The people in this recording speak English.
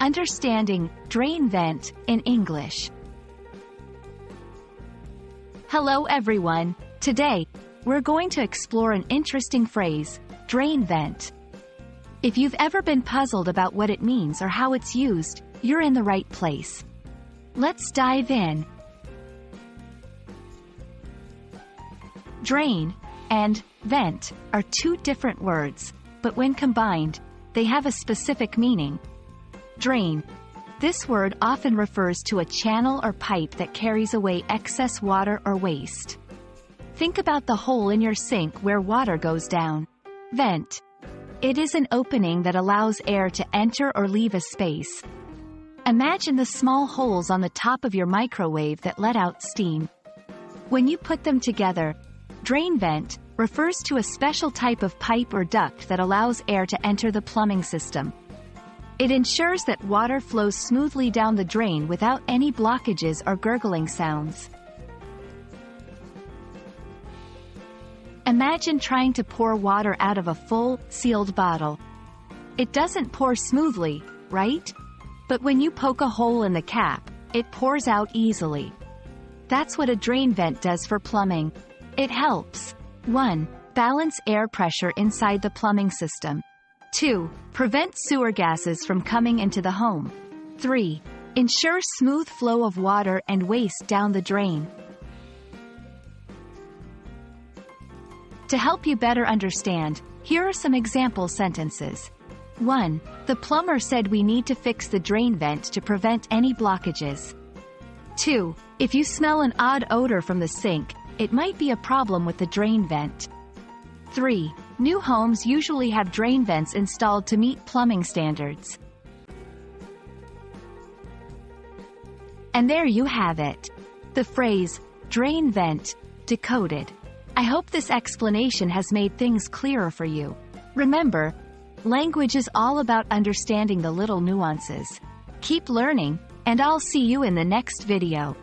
Understanding drain vent in English. Hello everyone. Today, we're going to explore an interesting phrase, drain vent. If you've ever been puzzled about what it means or how it's used, you're in the right place. Let's dive in. Drain and vent are two different words, but when combined, they have a specific meaning. Drain. This word often refers to a channel or pipe that carries away excess water or waste. Think about the hole in your sink where water goes down. Vent. It is an opening that allows air to enter or leave a space. Imagine the small holes on the top of your microwave that let out steam. When you put them together, drain vent refers to a special type of pipe or duct that allows air to enter the plumbing system. It ensures that water flows smoothly down the drain without any blockages or gurgling sounds. Imagine trying to pour water out of a full, sealed bottle. It doesn't pour smoothly, right? But when you poke a hole in the cap, it pours out easily. That's what a drain vent does for plumbing. It helps 1. Balance air pressure inside the plumbing system. 2. Prevent sewer gases from coming into the home. 3. Ensure smooth flow of water and waste down the drain. To help you better understand, here are some example sentences. 1. The plumber said we need to fix the drain vent to prevent any blockages. 2. If you smell an odd odor from the sink, it might be a problem with the drain vent. 3. New homes usually have drain vents installed to meet plumbing standards. And there you have it. The phrase, drain vent, decoded. I hope this explanation has made things clearer for you. Remember, language is all about understanding the little nuances. Keep learning, and I'll see you in the next video.